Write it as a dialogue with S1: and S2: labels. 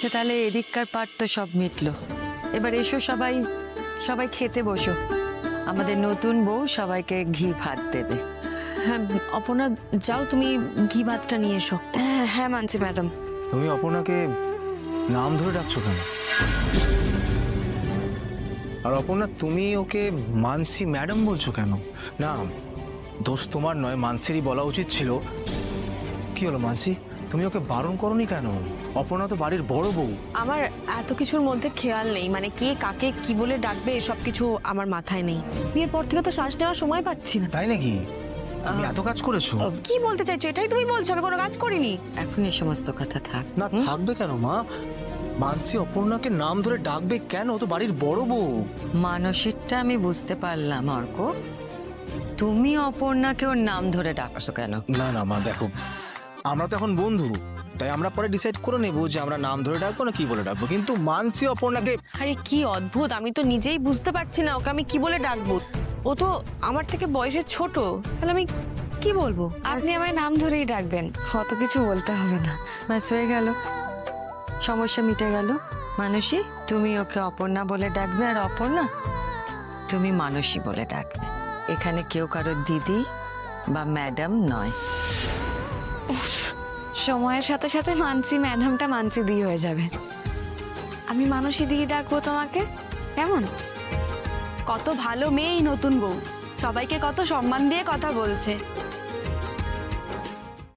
S1: আচ্ছা তাহলে এদিককার পার্ট তো সব মিটলো, এবার এসো সবাই, সবাই খেতে বসো। আমাদের নতুন বউ সবাইকে ঘি ভাত দেবে।
S2: হ্যাঁ অপর্ণা, যাও তুমি ঘি ভাতটা নিয়ে এসো।
S3: হ্যাঁ হ্যাঁ মানছি ম্যাডাম।
S4: তুমি অপর্ণাকে নাম ধরে ডাকছো কেন? আর অপর্ণা তুমি ওকে মানসি ম্যাডাম বলছো কেন? না, দোষ তোমার নয়, মানসিরই বলা উচিত ছিল। কি হলো মানসি, তুমি ওকে বারণ করনি কেন? অপর্ণা তো বাড়ির বড় বউ।
S2: আমার এত কিছুর মধ্যে খেয়াল নেই, মানে কে কাকে কি বলে ডাকবে এসব কিছু আমার মাথায় নেই। বিয়ের পর থেকে তো শ্বাস নেওয়ার সময় পাচ্ছি না।
S4: তাই নাকি? তুমি এত কাজ করেছো?
S2: কি বলতে চাইছো? এটাই তুমি বলছো আমি কোনো কাজ করিনি?
S1: এখন এই সমস্ত কথা থাক।
S4: না থাকবে কেন মা? মানসি অপর্ণাকে নাম ধরে ডাকবে কেন? ও তো বাড়ির বড় বউ।
S1: মানসিকটা আমি বুঝতে পারলাম অর্ক, তুমি অপর্ণাকে ওর নাম ধরে ডাকছো কেন?
S4: না না মা, দেখো আমরা তো এখন বন্ধু, তাই আমরা পরে ডিসাইড করে নেবো যে আমরা নাম ধরে ডাকবো না কি বলে ডাকবো, কিন্তু মানসি অপর্ণাকে।
S2: আরে কি অদ্ভুত, আমি তো নিজেই বুঝতে পারছি না ওকে আমি কি বলে ডাকবো। ও তো আমার থেকে বয়সে ছোট, তাহলে আমি কি বলবো?
S3: আপনি আমায় নাম ধরেই ডাকবেন, অত কিছু বলতে হবে না।
S1: ব্যাস হয়ে গেল, সমস্যা মিটে গেল। মানসী তুমি ওকে অপর্ণা বলে ডাকবে, আর অপর্ণা তুমি মানসী বলে ডাকবে। এখানে কেউ কারো দিদি বা ম্যাডাম নয়।
S3: সময়ের সাথে সাথে মানসি ম্যাডামটা মানসি দিয়ে হয়ে যাবে। আমি মানসী দিয়ে ডাকবো তোমাকে, কেমন?
S2: কত ভালো মেয়ে এই নতুন বউ, সবাইকে কত সম্মান দিয়ে কথা বলছে।